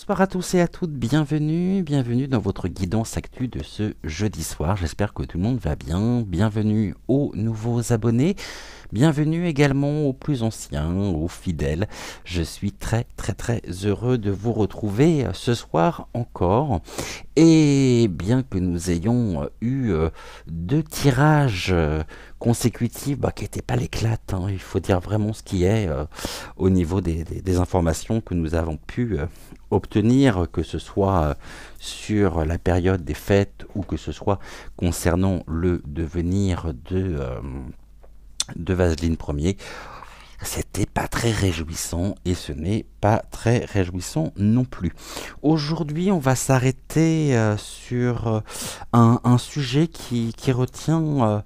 Bonsoir à tous et à toutes, bienvenue dans votre guidance actu de ce jeudi soir. J'espère que tout le monde va bien. Bienvenue aux nouveaux abonnés, bienvenue également aux plus anciens, aux fidèles. Je suis très heureux de vous retrouver ce soir encore. Et bien que nous ayons eu deux tirages consécutifs qui n'étaient pas l'éclate, il faut dire vraiment ce qui est au niveau des informations que nous avons pu obtenir, que ce soit sur la période des fêtes ou que ce soit concernant le devenir de Vaseline Ier. C'était pas très réjouissant et ce n'est pas très réjouissant non plus. Aujourd'hui, on va s'arrêter sur un sujet qui retient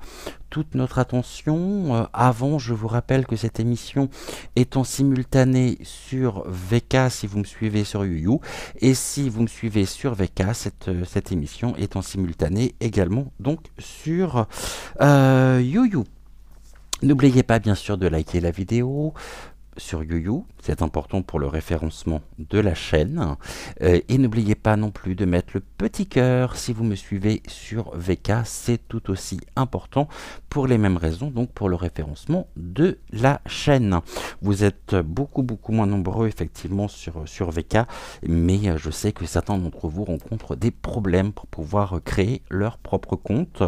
toute notre attention. Avant, je vous rappelle que cette émission est en simultané sur VK si vous me suivez sur YouYou, et si vous me suivez sur VK, cette émission est en simultané également donc sur YouYou. N'oubliez pas bien sûr de liker la vidéo sur YouYou, c'est important pour le référencement de la chaîne. Et n'oubliez pas non plus de mettre le petit cœur si vous me suivez sur VK, c'est tout aussi important pour les mêmes raisons, donc pour le référencement de la chaîne. Vous êtes beaucoup moins nombreux effectivement sur VK, mais je sais que certains d'entre vous rencontrent des problèmes pour pouvoir créer leur propre compte.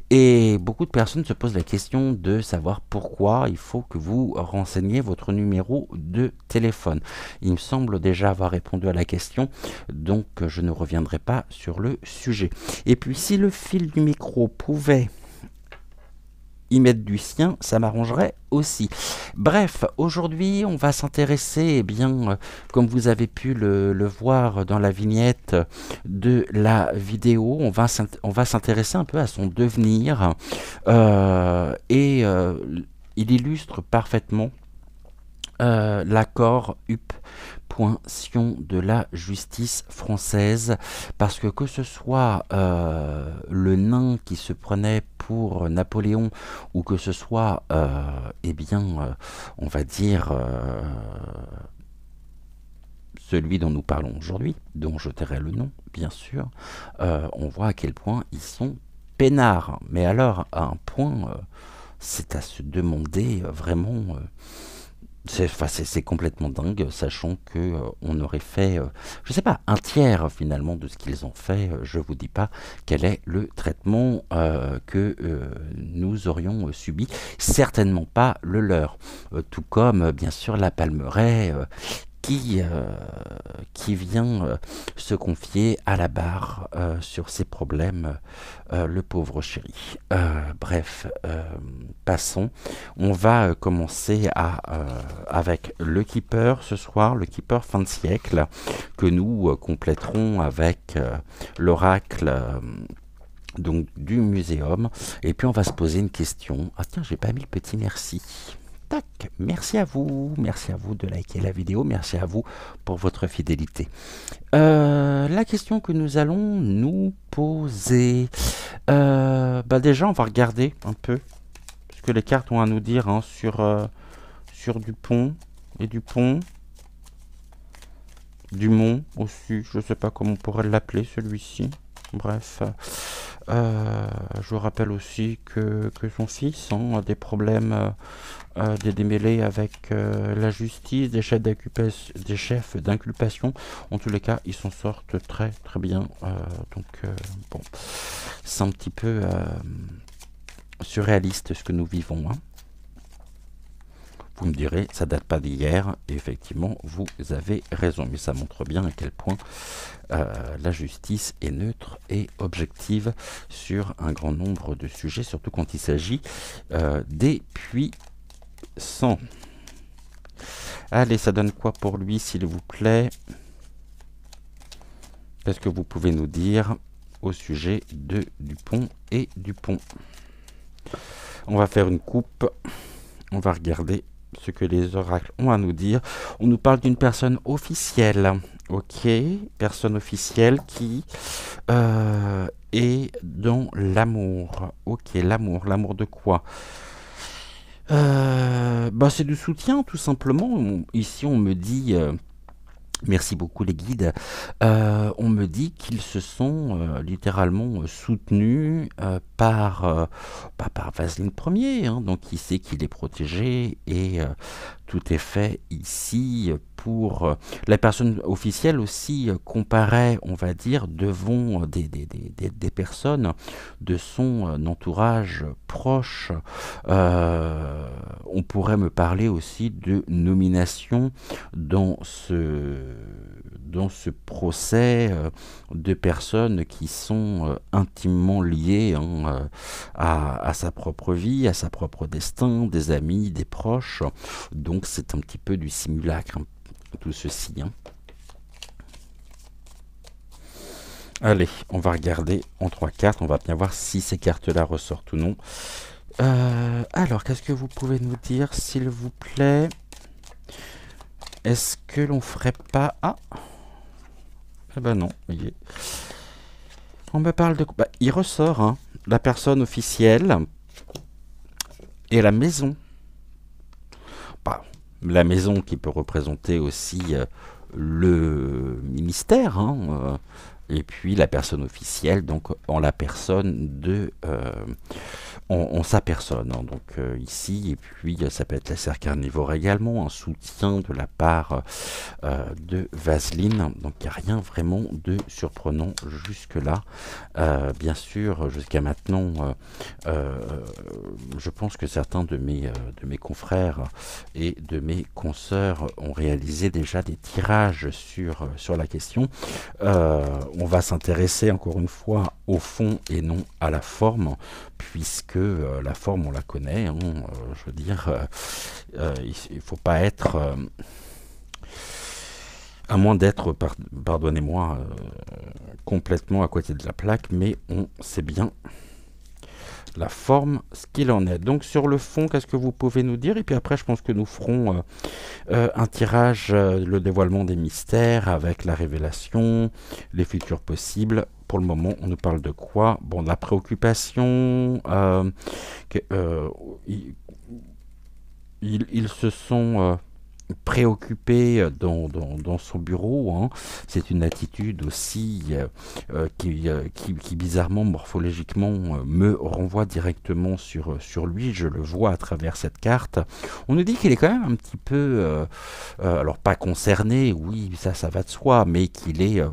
Et beaucoup de personnes se posent la question de savoir pourquoi il faut que vous renseigniez votre numéro de téléphone. Il me semble déjà avoir répondu à la question, donc je ne reviendrai pas sur le sujet. Et puis si le fil du micro pouvait y mettre du sien, ça m'arrangerait aussi. Bref, aujourd'hui on va s'intéresser, comme vous avez pu le voir dans la vignette de la vidéo, on va s'intéresser un peu à son devenir, il illustre parfaitement l'accord UP, Sion de la justice française, parce que ce soit le nain qui se prenait pour Napoléon, ou que ce soit on va dire celui dont nous parlons aujourd'hui, dont je tairai le nom bien sûr, on voit à quel point ils sont peinards, mais alors à un point c'est à se demander vraiment. C'est complètement dingue, sachant que on aurait fait, je sais pas, un tiers finalement de ce qu'ils ont fait. Je vous dis pas quel est le traitement que nous aurions subi, certainement pas le leur. Tout comme bien sûr la Palmeraie qui vient se confier à la barre sur ses problèmes, le pauvre chéri. Bref, passons. On va commencer avec le Keeper ce soir, le Keeper fin de siècle, que nous compléterons avec l'oracle donc du muséum. Et puis on va se poser une question. Ah tiens, j'ai pas mis le petit merci. Tac, merci à vous de liker la vidéo, merci à vous pour votre fidélité. La question que nous allons nous poser, déjà on va regarder un peu ce que les cartes ont à nous dire sur Dupont et Dupont, Dumont aussi, je sais pas comment on pourrait l'appeler celui-ci. Bref, je vous rappelle aussi que son fils a des problèmes, des démêlés avec la justice, des chefs d'inculpation. En tous les cas, ils s'en sortent très bien. Bon, c'est un petit peu surréaliste ce que nous vivons. Vous me direz, ça date pas d'hier, et effectivement, vous avez raison, mais ça montre bien à quel point la justice est neutre et objective sur un grand nombre de sujets, surtout quand il s'agit des puissants. Allez, ça donne quoi pour lui, s'il vous plaît? Qu'est-ce que vous pouvez nous dire au sujet de Dupont et Dupont? On va faire une coupe, on va regarder ce que les oracles ont à nous dire. On nous parle d'une personne officielle, ok, personne officielle qui est dans l'amour, ok, l'amour de quoi? C'est du soutien tout simplement. Ici on me dit Merci beaucoup les guides. On me dit qu'ils se sont littéralement soutenus pas par Vaseline Ier, hein, donc il sait qu'il est protégé et tout est fait ici pour... la personne officielle aussi comparaît, on va dire, devant des personnes de son entourage proche. On pourrait me parler aussi de nomination dans dans ce procès de personnes qui sont intimement liées, hein, à sa propre vie, à sa propre destin, des amis, des proches. Donc c'est un petit peu du simulacre, hein, tout ceci. Hein. Allez, on va regarder en trois cartes, on va bien voir si ces cartes-là ressortent ou non. Alors, qu'est-ce que vous pouvez nous dire, s'il vous plaît? Est-ce que l'on ferait pas... Ah, eh ben non, voyez. On me parle de... Bah, il ressort, hein, la personne officielle et la maison. Bah, la maison qui peut représenter aussi le ministère, hein, et puis la personne officielle, donc en la personne de... en sa personne, hein, donc ici, et puis ça peut être la serre carnivore également, un soutien de la part de Vaseline, donc il n'y a rien vraiment de surprenant jusque-là. Bien sûr, jusqu'à maintenant, je pense que certains de mes confrères et de mes consoeurs ont réalisé déjà des tirages sur la question. On va s'intéresser encore une fois au fond et non à la forme, puisque la forme on la connaît, hein, je veux dire, il ne faut pas être... à moins d'être, pardonnez-moi, complètement à côté de la plaque, mais on sait bien la forme, ce qu'il en est. Donc sur le fond, qu'est-ce que vous pouvez nous dire? Et puis après, je pense que nous ferons un tirage, le dévoilement des mystères, avec la révélation, les futurs possibles. Pour le moment, on nous parle de quoi? Bon, de la préoccupation, ils se sont... préoccupé dans son bureau, hein. C'est une attitude aussi qui bizarrement, morphologiquement, me renvoie directement sur lui. Je le vois à travers cette carte. On nous dit qu'il est quand même un petit peu, alors pas concerné, oui, ça va de soi, mais qu'il est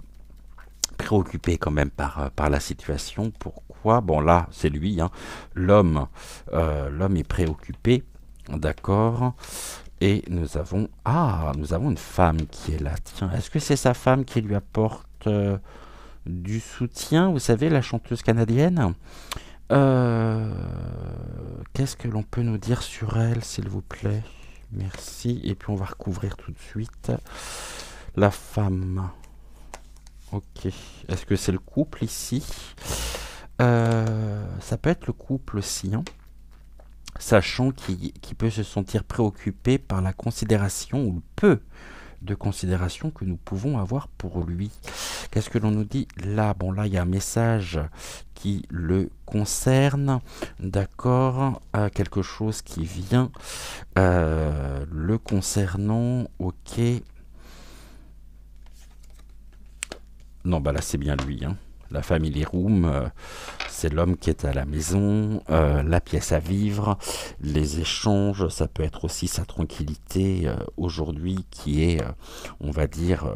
préoccupé quand même par la situation. Pourquoi? Bon là, c'est lui, hein. L'homme est préoccupé, d'accord. Et nous avons... Ah, nous avons une femme qui est là. Tiens, est-ce que c'est sa femme qui lui apporte du soutien? Vous savez, la chanteuse canadienne. Qu'est-ce que l'on peut nous dire sur elle, s'il vous plaît? Merci. Et puis on va recouvrir tout de suite la femme. Ok. Est-ce que c'est le couple ici? Ça peut être le couple aussi, hein, sachant qu'il peut se sentir préoccupé par la considération ou le peu de considération que nous pouvons avoir pour lui. Qu'est-ce que l'on nous dit là? Bon, là, il y a un message qui le concerne, d'accord, quelque chose qui vient le concernant, ok. Non, bah là, c'est bien lui, hein. La family room, c'est l'homme qui est à la maison, la pièce à vivre, les échanges, ça peut être aussi sa tranquillité aujourd'hui qui est, on va dire,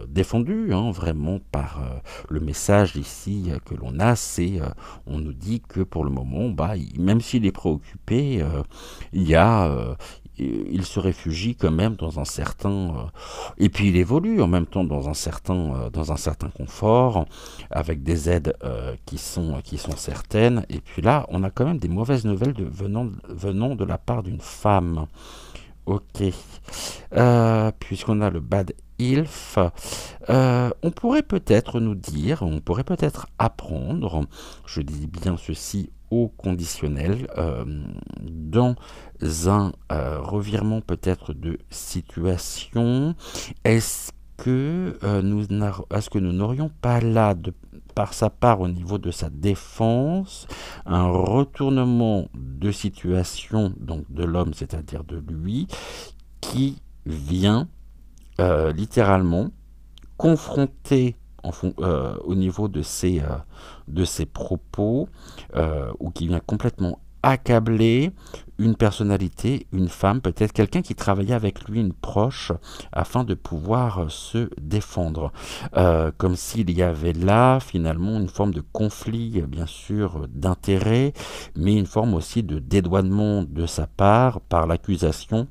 défendue, hein, vraiment par le message ici que l'on a, c'est, on nous dit que pour le moment, bah, même s'il est préoccupé, il y a... il se réfugie quand même dans un certain... et puis il évolue en même temps dans un certain confort, avec des aides qui sont certaines. Et puis là, on a quand même des mauvaises nouvelles venant de la part d'une femme. Ok. Puisqu'on a le bad ilf, on pourrait peut-être nous dire, on pourrait peut-être apprendre, je dis bien ceci au conditionnel, dans un revirement peut-être de situation, est-ce que nous n'aurions pas là, par sa part au niveau de sa défense, un retournement de situation, donc de l'homme, c'est-à-dire de lui, qui vient littéralement confronté au niveau de ses propos, ou qui vient complètement accabler une personnalité, une femme, peut-être quelqu'un qui travaillait avec lui, une proche, afin de pouvoir se défendre. Comme s'il y avait là, finalement, une forme de conflit, bien sûr, d'intérêt, mais une forme aussi de dédouanement de sa part par l'accusation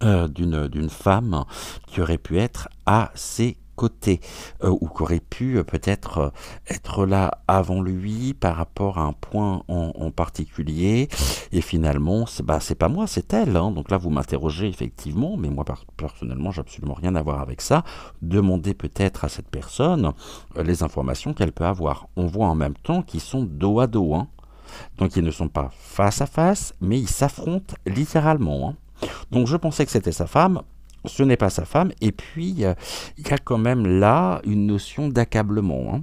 d'une femme qui aurait pu être à ses côtés, ou qui aurait pu peut-être être là avant lui par rapport à un point en particulier, et finalement c'est pas moi, c'est elle, hein. Donc là vous m'interrogez effectivement, mais moi personnellement j'ai absolument rien à voir avec ça. Demandez peut-être à cette personne les informations qu'elle peut avoir. On voit en même temps qu'ils sont dos à dos, hein. Donc ils ne sont pas face à face, mais ils s'affrontent littéralement, hein. Donc je pensais que c'était sa femme, ce n'est pas sa femme, et puis il y a quand même là une notion d'accablement, hein,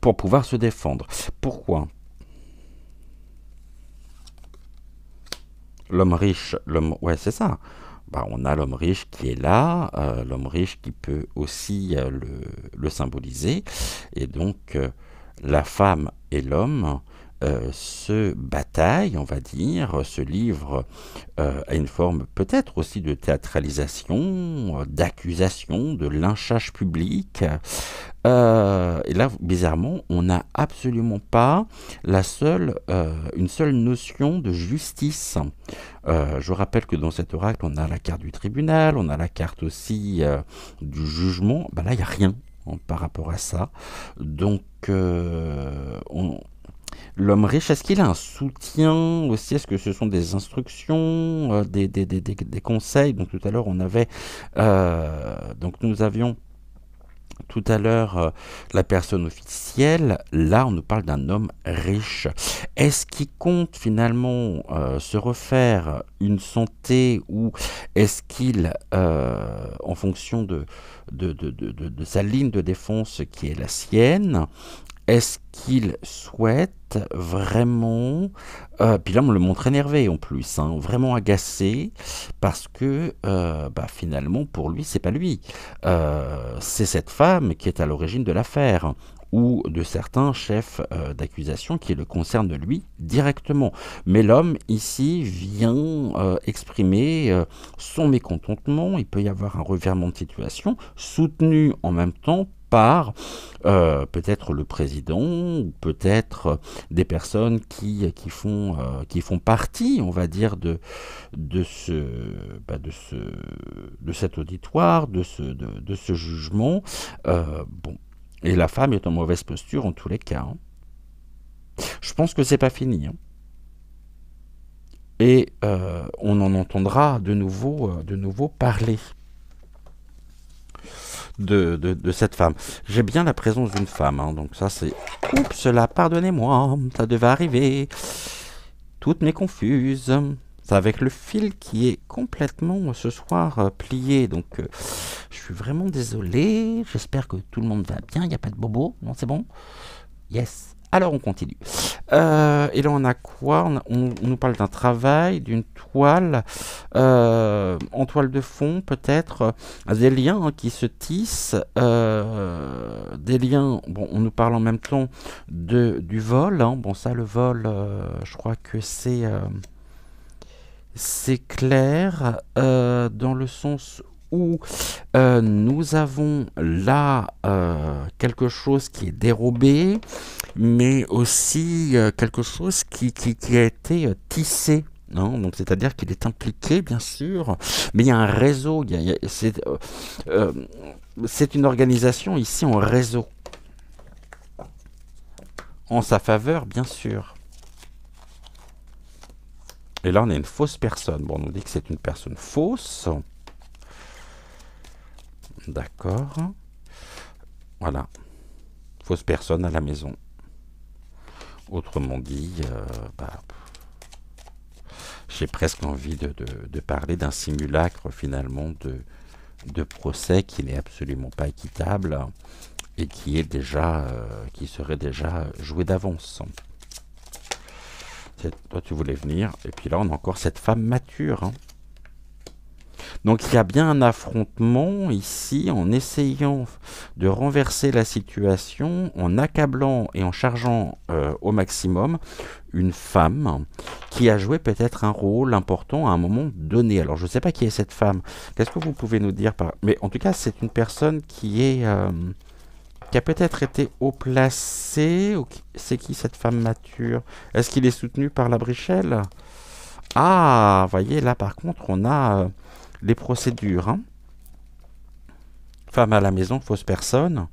pour pouvoir se défendre. Pourquoi? L'homme riche, ouais c'est ça. Bah, on a l'homme riche qui est là, l'homme riche qui peut aussi le symboliser, et donc la femme et l'homme se bataillent, on va dire, se livrent à une forme peut-être aussi de théâtralisation, d'accusation, de lynchage public. Et là, bizarrement, on n'a absolument pas une seule notion de justice. Je rappelle que dans cet oracle, on a la carte du tribunal, on a la carte aussi du jugement. Ben là, il n'y a rien, hein, par rapport à ça. Donc, l'homme riche, est-ce qu'il a un soutien aussi? Est-ce que ce sont des instructions, des conseils? Donc tout à l'heure, nous avions tout à l'heure la personne officielle. Là, on nous parle d'un homme riche. Est-ce qu'il compte finalement se refaire une santé, ou est-ce qu'il, en fonction de sa ligne de défense qui est la sienne, est-ce qu'il souhaite vraiment, puis là on le montre énervé en plus, hein, vraiment agacé, parce que finalement pour lui c'est pas lui, c'est cette femme qui est à l'origine de l'affaire, ou de certains chefs d'accusation qui le concernent lui directement. Mais l'homme ici vient exprimer son mécontentement. Il peut y avoir un revirement de situation, soutenu en même temps par peut-être le président, ou peut-être des personnes qui font partie, on va dire, de cet auditoire, de ce jugement. Bon. Et la femme est en mauvaise posture en tous les cas, hein. Je pense que c'est pas fini, hein. Et on en entendra de nouveau parler de cette femme. J'ai bien la présence d'une femme, hein, donc ça c'est... Oups là, pardonnez-moi, ça devait arriver. Toutes mes confuses. C'est avec le fil qui est complètement ce soir plié, donc je suis vraiment désolé. J'espère que tout le monde va bien, il n'y a pas de bobo, non c'est bon? Yes. Alors on continue. Et là on a quoi? On nous parle d'un travail, d'une toile, en toile de fond peut-être, des liens, hein, qui se tissent, des liens. Bon, on nous parle en même temps du vol, hein. Bon ça le vol, je crois que c'est clair, dans le sens où nous avons là quelque chose qui est dérobé, mais aussi quelque chose qui a été tissé. Non, donc c'est-à-dire qu'il est impliqué, bien sûr, mais il y a un réseau. C'est une organisation ici en réseau, en sa faveur, bien sûr. Et là, on a une fausse personne. Bon, on nous dit que c'est une personne fausse. D'accord. Voilà. Fausse personne à la maison. Autrement dit, j'ai presque envie de parler d'un simulacre finalement de procès qui n'est absolument pas équitable et qui serait déjà joué d'avance. Toi tu voulais venir, et puis là on a encore cette femme mature, hein. Donc il y a bien un affrontement ici en essayant de renverser la situation, en accablant et en chargeant au maximum une femme qui a joué peut-être un rôle important à un moment donné. Alors je ne sais pas qui est cette femme. Qu'est-ce que vous pouvez nous dire par... Mais en tout cas, c'est une personne qui a peut-être été haut placée. C'est qui cette femme mature? Est-ce qu'il est soutenu par la Brichelle? Ah, voyez, là par contre, on a les procédures. Hein. Femme à la maison, fausse personne.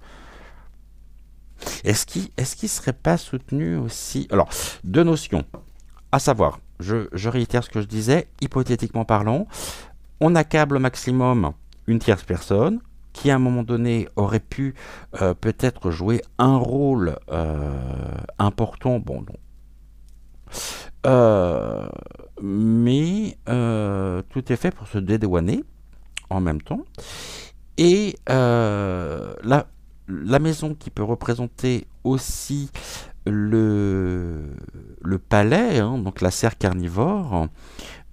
Est-ce qu'il serait pas soutenu aussi? Alors, deux notions. À savoir, je réitère ce que je disais, hypothétiquement parlant, on accable au maximum une tierce personne qui à un moment donné aurait pu peut-être jouer un rôle important, bon, non. Euh, mais tout est fait pour se dédouaner en même temps. Et la maison qui peut représenter aussi le, le palais, hein, donc la serre carnivore,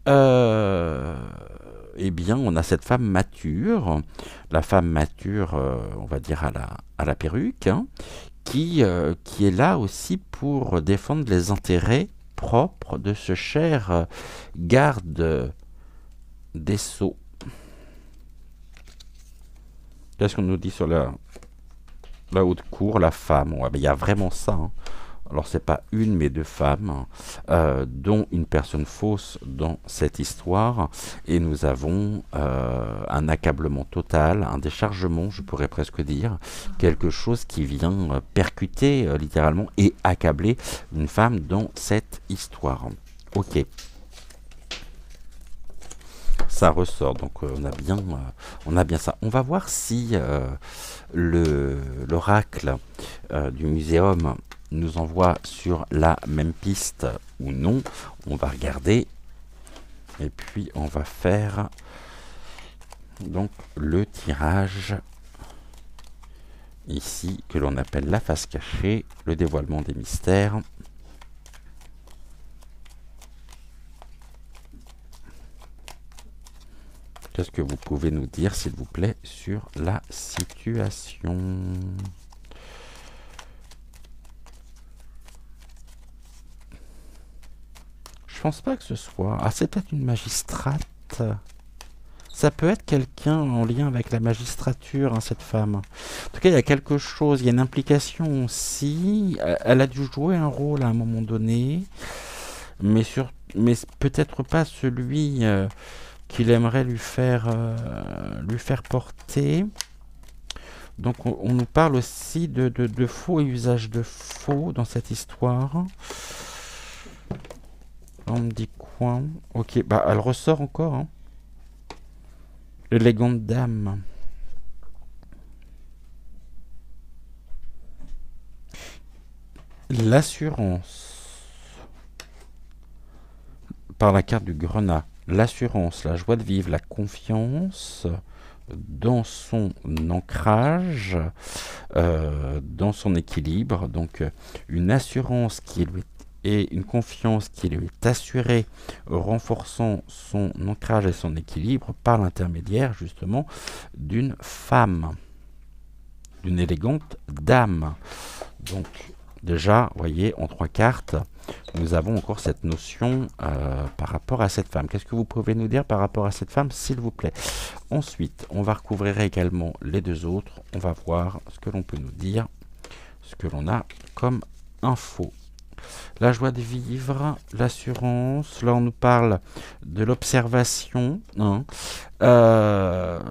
euh, eh bien, on a cette femme mature, la femme mature, on va dire à la perruque, hein, qui est là aussi pour défendre les intérêts propres de ce cher garde des Sceaux. Qu'est-ce qu'on nous dit sur la haute cour, la femme? Ouais, ben, il y a vraiment ça. Hein. Alors c'est pas une mais deux femmes, hein, dont une personne fausse dans cette histoire, et nous avons un accablement total, un déchargement, je pourrais presque dire, quelque chose qui vient percuter littéralement et accabler une femme dans cette histoire. Ok, ça ressort, donc on a bien ça. On va voir si l'oracle du muséum nous envoie sur la même piste ou non. On va regarder et puis on va faire donc le tirage ici que l'on appelle la face cachée, le dévoilement des mystères. Qu'est-ce que vous pouvez nous dire, s'il vous plaît, sur la situation? Je pense pas que ce soit... Ah, c'est peut-être une magistrate. Ça peut être quelqu'un en lien avec la magistrature, hein, cette femme. En tout cas, il y a quelque chose, il y a une implication aussi. Elle a dû jouer un rôle à un moment donné, mais peut-être pas celui qu'il aimerait lui faire porter. Donc on nous parle aussi de faux et usage de faux dans cette histoire. On me dit quoi? Ok, bah elle ressort encore. Hein. L'élégante dame. L'assurance. Par la carte du grenat. L'assurance, la joie de vivre, la confiance dans son ancrage, dans son équilibre. Donc une assurance qui lui et une confiance qui lui est assurée, renforçant son ancrage et son équilibre par l'intermédiaire justement d'une femme, d'une élégante dame. Donc déjà, vous voyez, en trois cartes, nous avons encore cette notion par rapport à cette femme. Qu'est-ce que vous pouvez nous dire par rapport à cette femme, s'il vous plaît? Ensuite, on va recouvrir également les deux autres. On va voir ce que l'on peut nous dire, ce que l'on a comme info. La joie de vivre, l'assurance, là on nous parle de l'observation. Hein.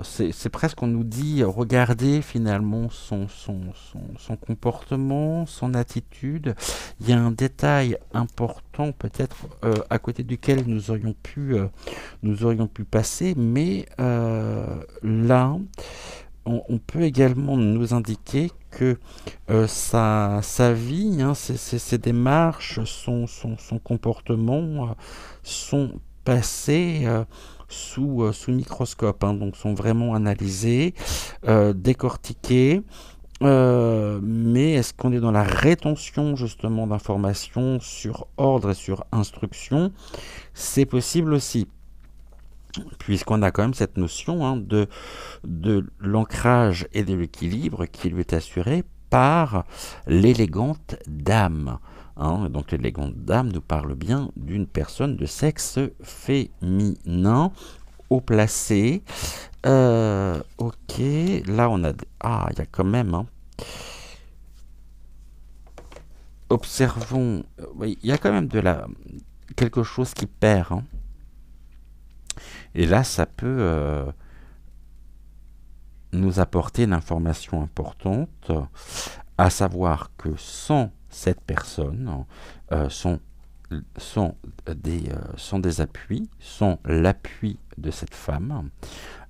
C'est presque, on nous dit, regardez finalement son comportement, son attitude. Il y a un détail important peut-être à côté duquel nous aurions pu passer, mais là... On peut également nous indiquer que sa vie, hein, ses démarches, son comportement sont passés sous microscope, hein, donc sont vraiment analysés, décortiqués. Mais est-ce qu'on est dans la rétention justement d'informations sur ordre et sur instruction? C'est possible aussi. puisqu'on a quand même cette notion hein, de l'ancrage et de l'équilibre qui lui est assuré par l'élégante dame. Hein. Donc l'élégante dame nous parle bien d'une personne de sexe féminin haut placé. Ok, là on a... Ah, il y a quand même... Hein. Observons... Oui, il y a quand même quelque chose qui perd. Hein. Et là, ça peut nous apporter une information importante, à savoir que sans cette personne, sont, sont des appuis, sans l'appui de cette femme,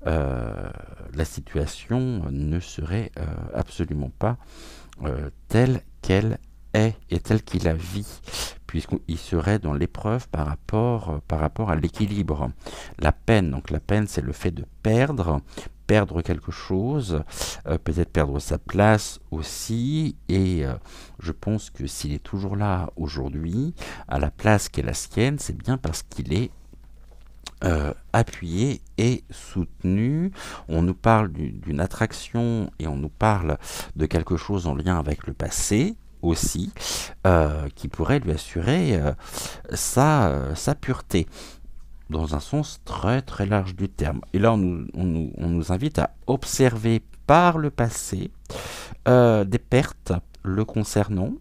la situation ne serait absolument pas telle qu'elle est et telle qu'il la vit, puisqu'il serait dans l'épreuve par rapport à l'équilibre. La peine, donc la peine, c'est le fait de perdre quelque chose, peut-être perdre sa place aussi, et je pense que s'il est toujours là aujourd'hui, à la place qui est la sienne, c'est bien parce qu'il est appuyé et soutenu. On nous parle d'une attraction et on nous parle de quelque chose en lien avec le passé aussi, qui pourrait lui assurer sa pureté, dans un sens très très large du terme. Et là, on nous invite à observer par le passé des pertes le concernant,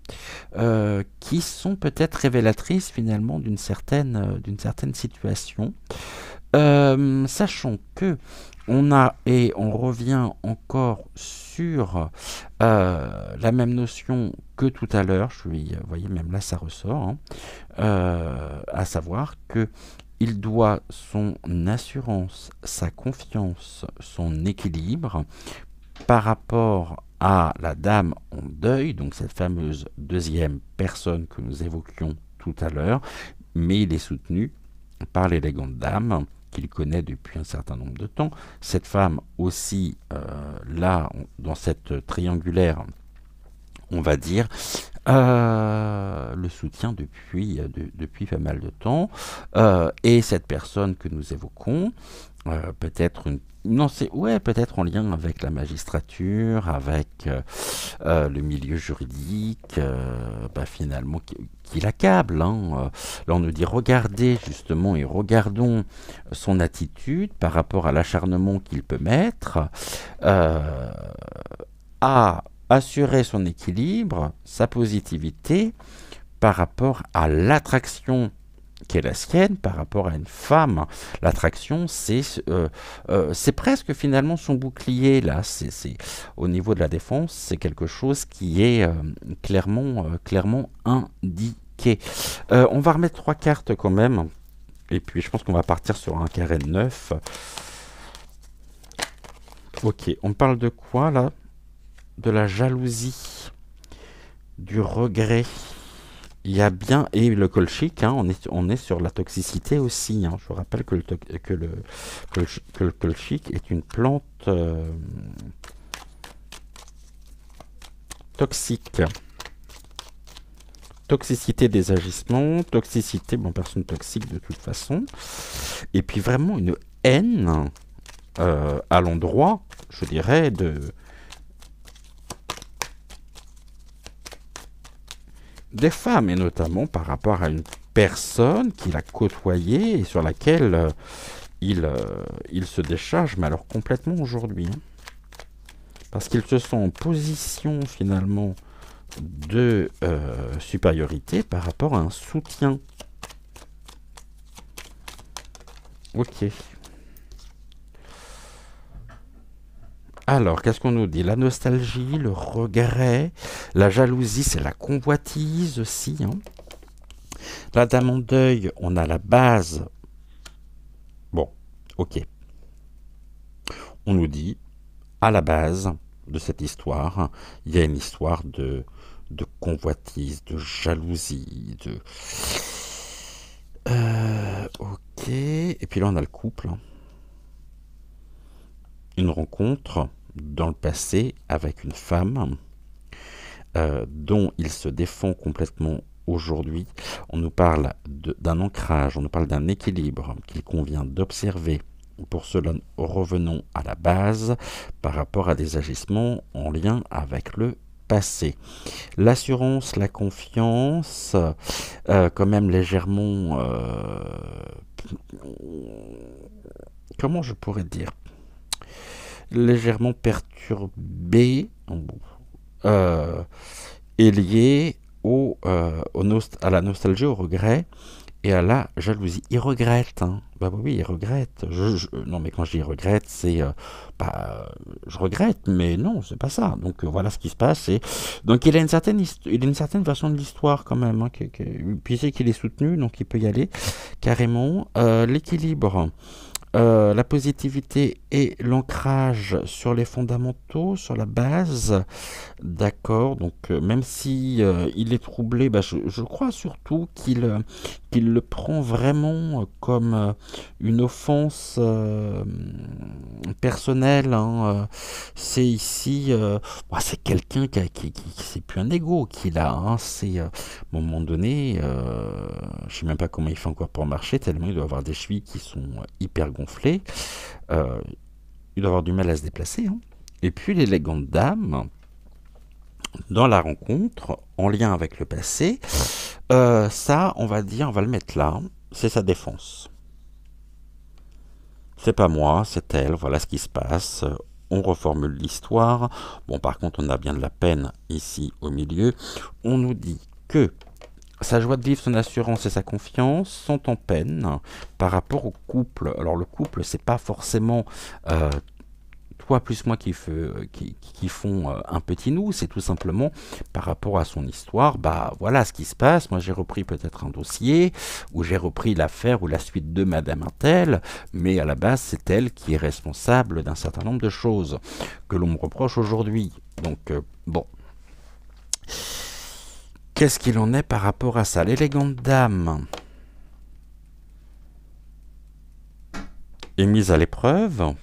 qui sont peut-être révélatrices finalement d'une certaine situation. Sachant que on revient encore sur la même notion que tout à l'heure, vous voyez, même là ça ressort, hein, à savoir que il doit son assurance, sa confiance, son équilibre par rapport à la dame en deuil, donc cette fameuse deuxième personne que nous évoquions tout à l'heure, mais il est soutenu par l'élégante dame qu'il connaît depuis un certain nombre de temps. Cette femme aussi, là, dans cette triangulaire, on va dire, le soutien depuis pas mal de temps. Et cette personne que nous évoquons, peut-être une... Non, c'est ouais, peut-être en lien avec la magistrature, avec le milieu juridique, finalement, qui l'accable. Hein. Là, on nous dit regardez justement et regardons son attitude par rapport à l'acharnement qu'il peut mettre à assurer son équilibre, sa positivité par rapport à l'attraction qui est la sienne par rapport à une femme. L'attraction, c'est presque finalement son bouclier, là. C'est au niveau de la défense, c'est quelque chose qui est clairement indiqué. On va remettre 3 cartes quand même, et puis je pense qu'on va partir sur un carré de 9. Ok, on parle de quoi, là? De la jalousie, du regret. Il y a bien, et le colchique, hein, on est sur la toxicité aussi. Hein. Je vous rappelle que le colchique est une plante toxique. Toxicité des agissements, toxicité, personne toxique de toute façon. Et puis vraiment une haine à l'endroit, je dirais, des femmes, et notamment par rapport à une personne qu'il a côtoyée et sur laquelle il se décharge, mais alors complètement aujourd'hui. Hein. Parce qu'ils se sont en position finalement de supériorité par rapport à un soutien. Ok. Alors, qu'est-ce qu'on nous dit? La nostalgie, le regret, la jalousie, c'est la convoitise aussi. Hein. La dame en deuil, on a la base. Bon, ok. On nous dit, à la base de cette histoire, il y a une histoire de convoitise, de jalousie, ok. Et puis là, on a le couple. Une rencontre dans le passé avec une femme dont il se défend complètement aujourd'hui. On nous parle d'un ancrage, on nous parle d'un équilibre qu'il convient d'observer Pour cela, revenons à la base par rapport à des agissements en lien avec le passé. L'assurance, la confiance, quand même légèrement... comment je pourrais dire? Légèrement perturbé euh, est lié à la nostalgie, au regret et à la jalousie. Il regrette, hein. Bah oui, il regrette. Non, mais quand je dis regrette, c'est je regrette, mais non, c'est pas ça. Donc voilà ce qui se passe. Donc il a il a une certaine version de l'histoire quand même, hein, puis c'est qu'il est soutenu, donc il peut y aller carrément. L'équilibre. La positivité et l'ancrage sur les fondamentaux, sur la base, d'accord. Donc même si il est troublé, je crois surtout qu'il le prend vraiment comme une offense personnelle, hein. C'est ici, c'est quelqu'un c'est plus un ego qu'il a, hein. C'est à un moment donné, je sais même pas comment il fait encore pour marcher, tellement il doit avoir des chevilles qui sont hyper gonflées. Euh, il doit avoir du mal à se déplacer, hein. Et puis l'élégante dame, dans la rencontre, en lien avec le passé, ça, on va dire, on va le mettre là, c'est sa défense. C'est pas moi, c'est elle, voilà ce qui se passe. On reformule l'histoire. Bon, par contre, on a bien de la peine ici au milieu. On nous dit que sa joie de vivre, son assurance et sa confiance sont en peine par rapport au couple. Alors le couple, c'est pas forcément toi plus moi qui font un petit nous, c'est tout simplement par rapport à son histoire, voilà ce qui se passe. Moi j'ai repris peut-être un dossier, ou j'ai repris l'affaire ou la suite de Madame Intel, mais à la base c'est elle qui est responsable d'un certain nombre de choses que l'on me reproche aujourd'hui. Donc bon. Qu'est-ce qu'il en est par rapport à ça? L'élégante dame est mise à l'épreuve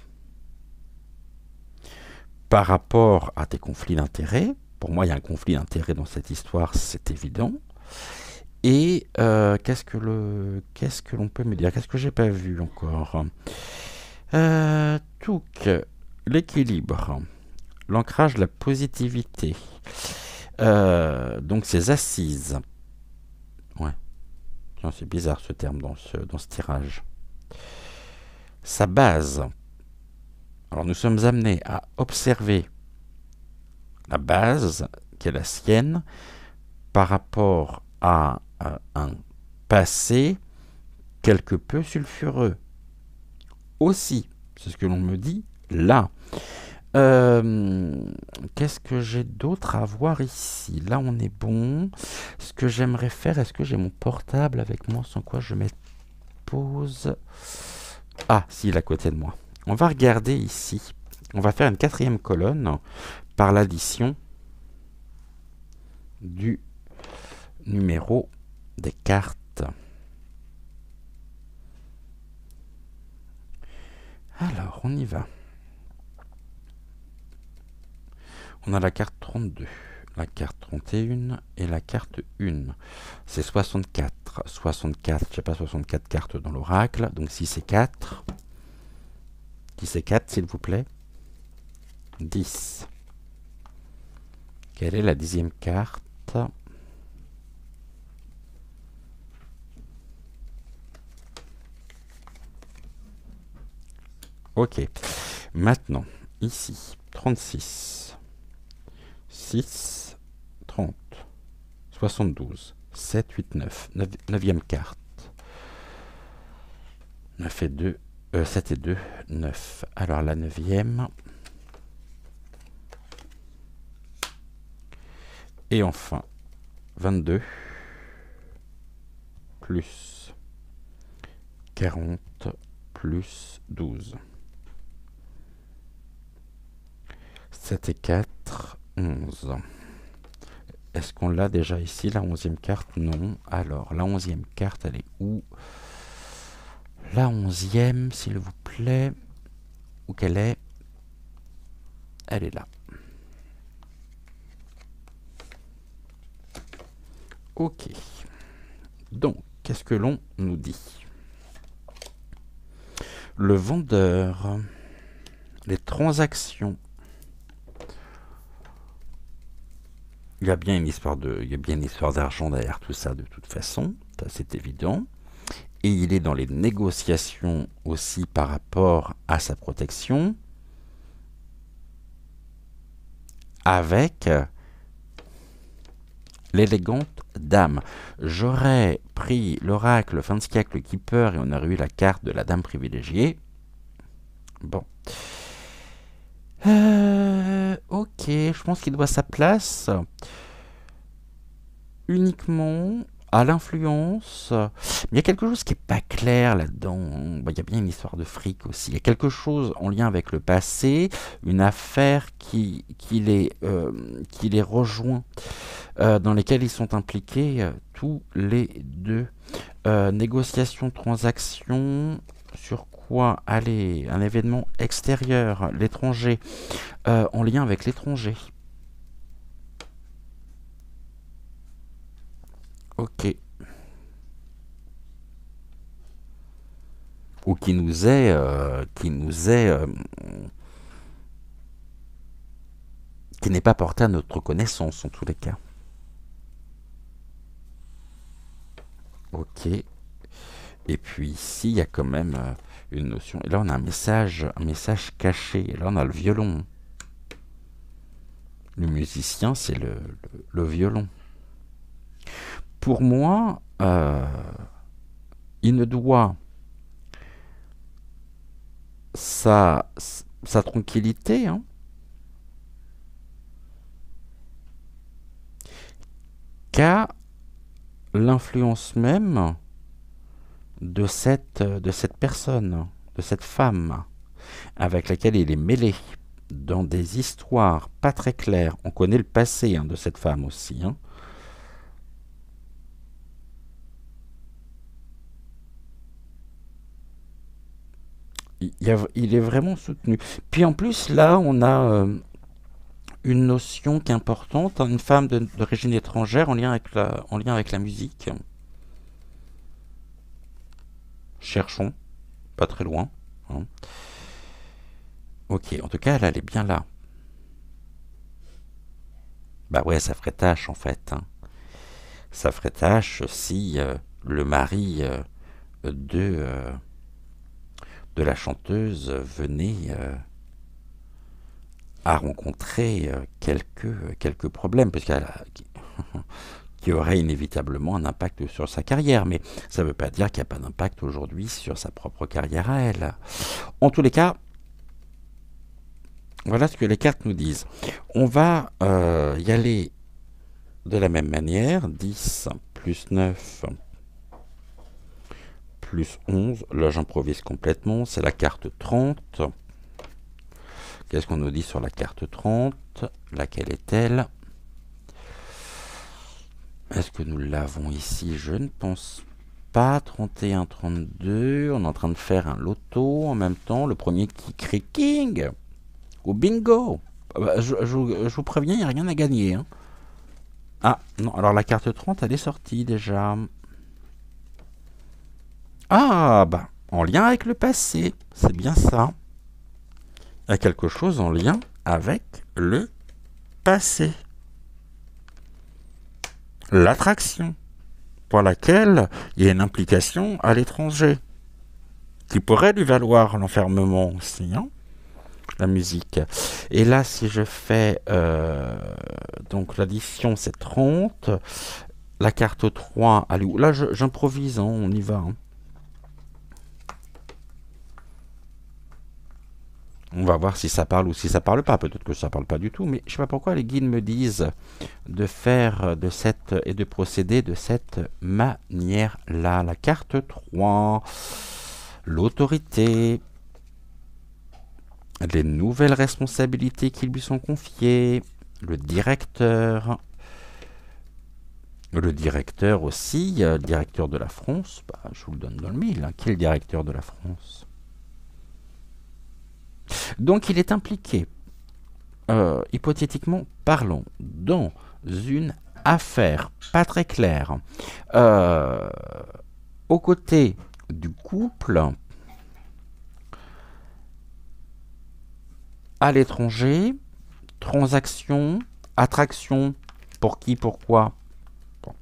par rapport à tes conflits d'intérêts. Pour moi, il y a un conflit d'intérêts dans cette histoire, c'est évident. Et qu'est-ce que l'on peut me dire? Qu'est-ce que j'ai pas vu encore? Donc, l'équilibre, l'ancrage, la positivité. Donc, ces assises. Ouais, tiens, c'est bizarre ce terme dans ce tirage. Sa base. Alors, nous sommes amenés à observer la base qui est la sienne par rapport à un passé quelque peu sulfureux. Aussi, c'est ce que l'on me dit là. Qu'est-ce que j'ai d'autre à voir ici? Là, on est bon. Ce que j'aimerais faire, est-ce que j'ai mon portable avec moi sans quoi je mets pause? Ah, si, il est à côté de moi. On va regarder ici. On va faire une quatrième colonne par l'addition du numéro des cartes. Alors, on y va. On a la carte 32, la carte 31 et la carte 1. C'est 64. 64, je sais pas, 64 cartes dans l'oracle. Donc si c'est 4. Qui c'est 4, s'il vous plaît? 10. Quelle est la 10e carte? Ok. Maintenant, ici, 36. 6, 30, 72, 7, 8, 9. 9e carte. 9 et 2, 7 et 2, 9. Alors la 9e. Et enfin, 22 plus 40 plus 12. 7 et 4, 11. Est-ce qu'on l'a déjà ici, la 11e carte? Non. Alors, la 11e carte, elle est où? La 11e, s'il vous plaît. Où qu'elle est? Elle est là. Ok. Donc, qu'est-ce que l'on nous dit? Le vendeur. Les transactions. Il y a bien une histoire d'argent derrière tout ça de toute façon, ça c'est évident. Et il est dans les négociations aussi par rapport à sa protection avec l'élégante dame. J'aurais pris l'oracle, fin de siècle, le keeper et on aurait eu la carte de la dame privilégiée. Bon. Ok, je pense qu'il doit sa place uniquement à l'influence. Mais il y a quelque chose qui n'est pas clair là-dedans. Il y a bien une histoire de fric aussi. Il y a quelque chose en lien avec le passé, une affaire qui les rejoint, dans lesquelles ils sont impliqués tous les deux. Négociation, transaction, sur quoi aller? Un événement extérieur, l'étranger, en lien avec l'étranger. Ok. Ou qui n'est pas porté à notre connaissance en tous les cas. Ok. Et puis ici, il y a quand même une notion. Et là, on a un message caché. Et là, on a le violon. Le musicien, c'est le violon. Pour moi, il ne doit sa tranquillité qu'à l'influence même de cette personne, de cette femme avec laquelle il est mêlé dans des histoires pas très claires. On connaît le passé de cette femme aussi. Il est vraiment soutenu. Puis en plus, là, on a une notion qui est importante, une femme d'origine étrangère en lien avec la musique. Cherchons, pas très loin. Ok, en tout cas, elle est bien là. Bah ouais, ça ferait tâche en fait. Ça ferait tâche si le mari de, euh, de la chanteuse venait à rencontrer quelques problèmes, parce qu'elle qui aurait inévitablement un impact sur sa carrière. Mais ça ne veut pas dire qu'il n'y a pas d'impact aujourd'hui sur sa propre carrière à elle. En tous les cas, voilà ce que les cartes nous disent. On va y aller de la même manière. 10 plus 9 plus 11. Là, j'improvise complètement. C'est la carte 30. Qu'est-ce qu'on nous dit sur la carte 30? Laquelle est-elle? Est-ce que nous l'avons ici? Je ne pense pas. 31, 32. On est en train de faire un loto en même temps. Le premier qui crie King ou Bingo. Je vous préviens, il n'y a rien à gagner. Ah, non, alors la carte 30, elle est sortie déjà. Ah, bah, en lien avec le passé. C'est bien ça. Il y a quelque chose en lien avec le passé. L'attraction, pour laquelle il y a une implication à l'étranger, qui pourrait lui valoir l'enfermement aussi, la musique. Et là, si je fais donc l'addition, c'est 30. La carte 3, allez, là j'improvise, on y va. On va voir si ça parle ou si ça parle pas. Peut-être que ça parle pas du tout, mais je sais pas pourquoi les guides me disent de faire et de procéder de cette manière-là. La carte 3, l'autorité, les nouvelles responsabilités qui lui sont confiées, le directeur aussi, le directeur de la France, je vous le donne dans le mille. Qui est le directeur de la France? Donc il est impliqué, hypothétiquement parlant, dans une affaire pas très claire, aux côtés du couple, à l'étranger, transaction, attraction, pour qui, pourquoi. Bon.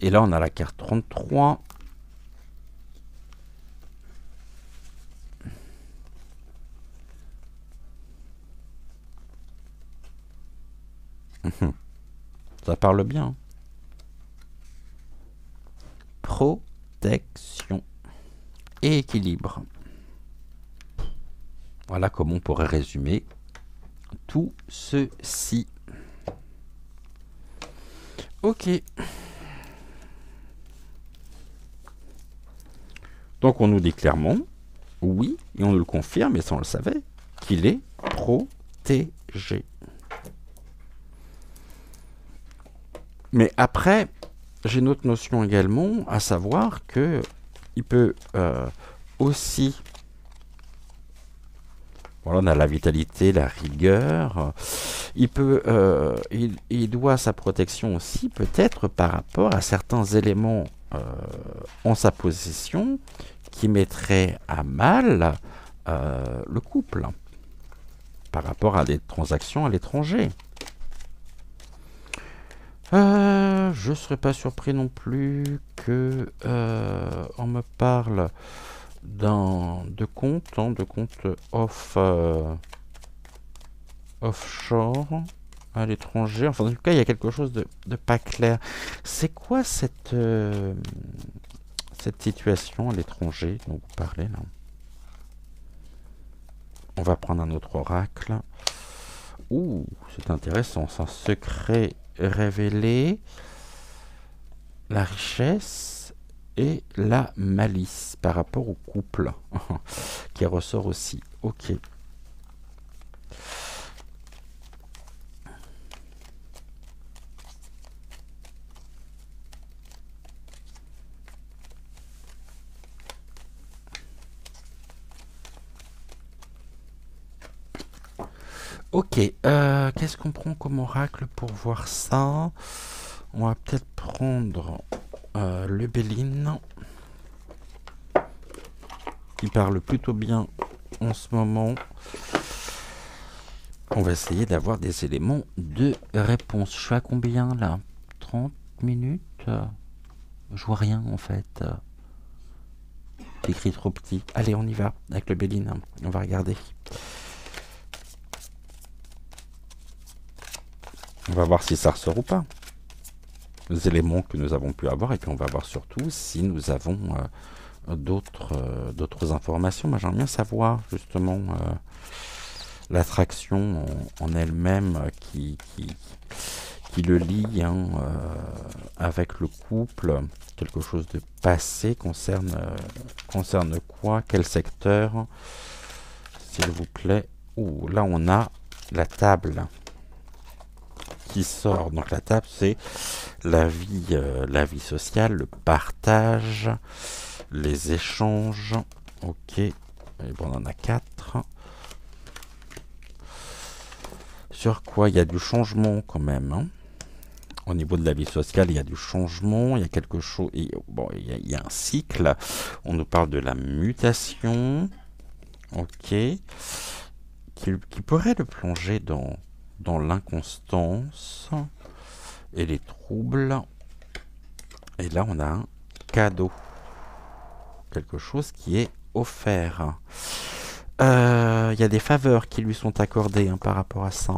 Et là, on a la carte 33. Ça parle bien. Protection et équilibre. Voilà comment on pourrait résumer tout ceci. Ok. Donc on nous dit clairement, oui, et on nous le confirme, et ça on le savait, qu'il est protégé. Mais après, j'ai une autre notion également, à savoir que il peut aussi... Voilà, on a la vitalité, la rigueur. Il doit sa protection aussi peut-être par rapport à certains éléments en sa possession qui mettraient à mal le couple par rapport à des transactions à l'étranger. Je ne serais pas surpris non plus que on me parle de comptes offshore à l'étranger. Enfin, en tout cas, il y a quelque chose de pas clair. C'est quoi cette situation à l'étranger dont vous parlez là? On va prendre un autre oracle. Ouh, c'est intéressant ça. Secret révélé, la richesse et la malice par rapport au couple qui ressort aussi. Ok. Ok, qu'est-ce qu'on prend comme oracle pour voir ça? On va peut-être prendre le Béline, qui parle plutôt bien en ce moment. On va essayer d'avoir des éléments de réponse. Je suis à combien là? 30 minutes? Je vois rien en fait. C'est écrit trop petit. Allez, on y va avec le Béline. On va regarder. On va voir si ça ressort ou pas. Les éléments que nous avons pu avoir. Et puis on va voir surtout si nous avons d'autres informations. Moi j'aimerais bien savoir justement l'attraction en elle-même qui le lie avec le couple. Quelque chose de passé concerne quoi? Quel secteur? S'il vous plaît. Ouh, là on a la table qui sort. Donc la table, c'est la vie sociale, le partage, les échanges. Ok. Et bon, on en a 4. Sur quoi il y a du changement quand même. Hein. Au niveau de la vie sociale, il y a du changement, il y a quelque chose. Bon, il y a un cycle. On nous parle de la mutation. Ok. Qui pourrait le plonger dans l'inconstance et les troubles. Et là, on a un cadeau. Quelque chose qui est offert. Il y a des faveurs qui lui sont accordées par rapport à ça.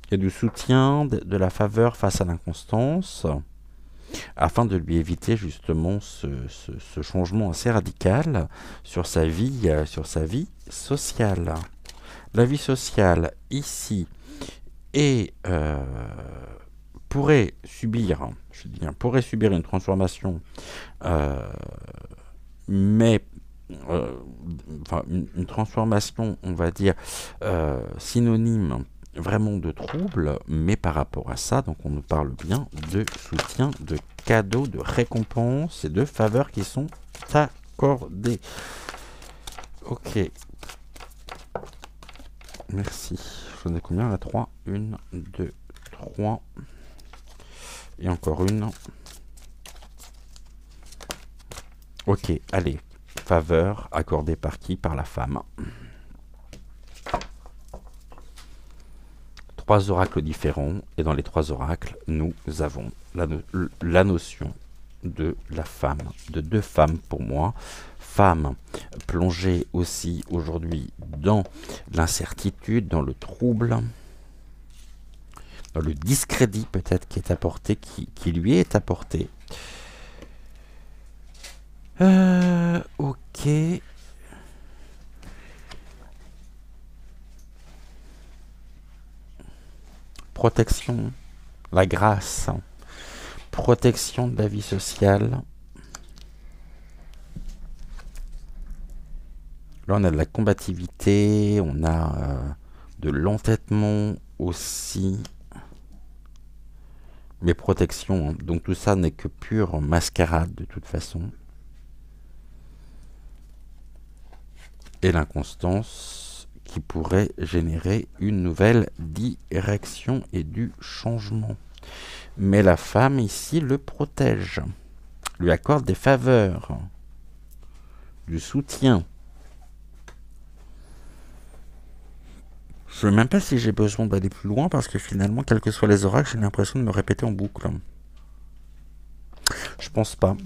Il y a du soutien, de la faveur face à l'inconstance, afin de lui éviter justement ce changement assez radical sur sa vie sociale. La vie sociale, ici, pourrait subir une transformation, mais une transformation, on va dire, synonyme vraiment de trouble, mais par rapport à ça, donc on nous parle bien de soutien, de cadeaux, de récompenses et de faveurs qui sont accordées. Ok. Merci. J'en ai combien là? 3. 1, 2, 3. Et encore une. Ok, allez. Faveur accordée par qui? Par la femme. 3 oracles différents, et dans les 3 oracles, nous avons la notion de la femme, de 2 femmes pour moi, femmes plongées aussi aujourd'hui dans l'incertitude, dans le trouble, dans le discrédit peut-être qui est apporté, qui lui est apporté. Ok. Protection, la grâce, protection de la vie sociale. Là, on a de la combativité, on a de l'entêtement aussi. Mais protection, hein. Donc tout ça n'est que pure mascarade de toute façon. Et l'inconstance qui pourrait générer une nouvelle direction et du changement. Mais la femme ici le protège, lui accorde des faveurs, du soutien. Je ne sais même pas si j'ai besoin d'aller plus loin parce que finalement, quels que soient les oracles, j'ai l'impression de me répéter en boucle. Je pense pas.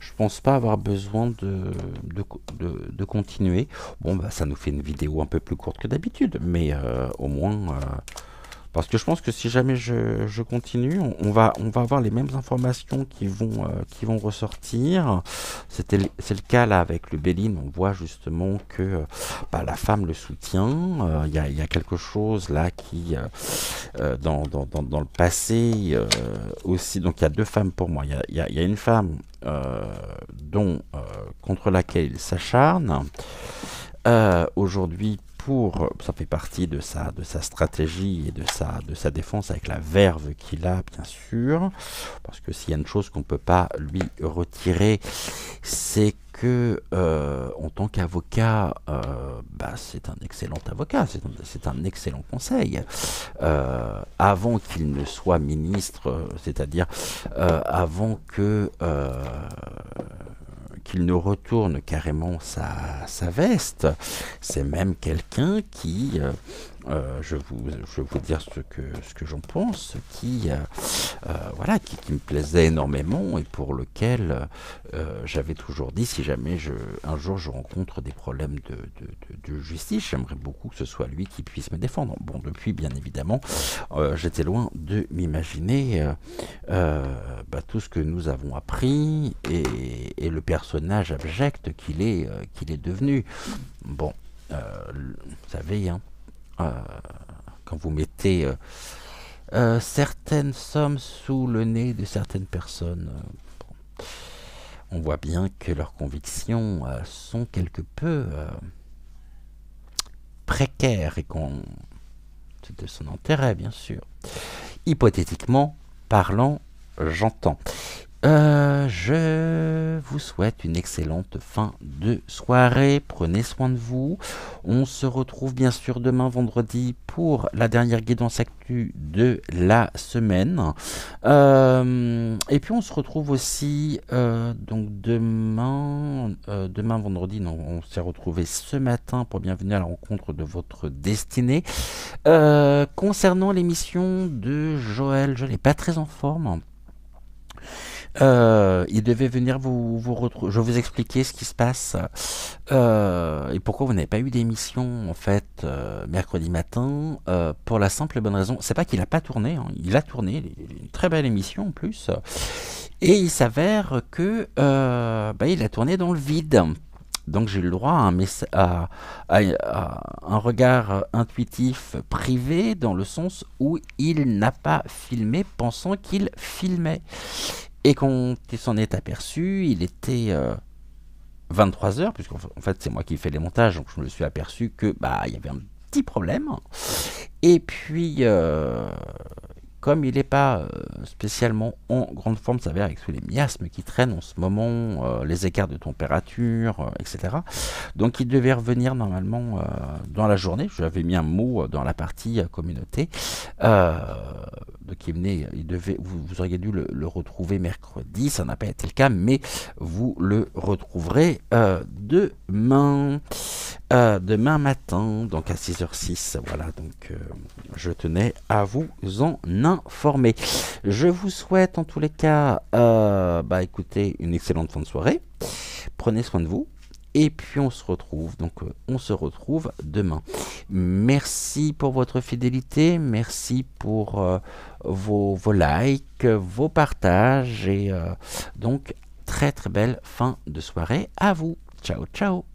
Je pense pas avoir besoin de continuer. Bon, bah, ça nous fait une vidéo un peu plus courte que d'habitude, mais au moins... parce que je pense que si jamais je continue, on va avoir les mêmes informations qui vont ressortir. C'est le cas là avec le Béline, on voit justement que la femme le soutient. Il y a quelque chose là qui, dans le passé aussi, donc il y a 2 femmes pour moi. Il y a une femme contre laquelle il s'acharne. Aujourd'hui, ça fait partie de sa stratégie et de sa défense avec la verve qu'il a, bien sûr, parce que s'il y a une chose qu'on ne peut pas lui retirer, c'est que en tant qu'avocat, c'est un excellent avocat, c'est un excellent conseil. Avant qu'il ne soit ministre, c'est-à-dire avant qu'il ne retourne carrément sa veste, c'est même quelqu'un qui, je vais vous dire ce que j'en pense, qui me plaisait énormément et pour lequel j'avais toujours dit, si jamais un jour je rencontre des problèmes de justice, j'aimerais beaucoup que ce soit lui qui puisse me défendre. Bon, depuis, bien évidemment, j'étais loin de m'imaginer tout ce que nous avons appris et le personnage abject qu'il est devenu. Bon, vous savez, hein, quand vous mettez certaines sommes sous le nez de certaines personnes, on voit bien que leurs convictions sont quelque peu précaires et c'est de son intérêt, bien sûr. Hypothétiquement parlant, j'entends. Je vous souhaite une excellente fin de soirée. Prenez soin de vous. On se retrouve bien sûr demain vendredi pour la dernière guidance actu de la semaine. Et puis on se retrouve aussi donc demain vendredi. Non, on s'est retrouvé ce matin pour Bienvenue à la rencontre de votre destinée. Concernant l'émission de Joël, je n'ai pas très en forme. Il devait venir vous retrouver. Je vais vous expliquer ce qui se passe et pourquoi vous n'avez pas eu d'émission en fait mercredi matin. Pour la simple et bonne raison, c'est pas qu'il a pas tourné, hein. Il a tourné une très belle émission en plus. Et il s'avère que il a tourné dans le vide. Donc j'ai eu le droit à un regard intuitif privé dans le sens où il n'a pas filmé pensant qu'il filmait. Et quand il s'en est aperçu, il était 23h, puisqu'en fait c'est moi qui fais les montages, donc je me suis aperçu que il y avait un petit problème. Et puis comme il n'est pas spécialement en grande forme, ça va avec tous les miasmes qui traînent en ce moment, les écarts de température, etc. Donc il devait revenir normalement dans la journée. J'avais mis un mot dans la partie communauté. Donc vous auriez dû le retrouver mercredi, ça n'a pas été le cas, mais vous le retrouverez demain matin, donc à 6h06. Voilà, donc je tenais à vous en informer. Je vous souhaite en tous les cas, écoutez, une excellente fin de soirée. Prenez soin de vous. Et puis on se retrouve, on se retrouve demain. Merci pour votre fidélité, merci pour vos likes, vos partages, et donc très très belle fin de soirée à vous. Ciao ciao.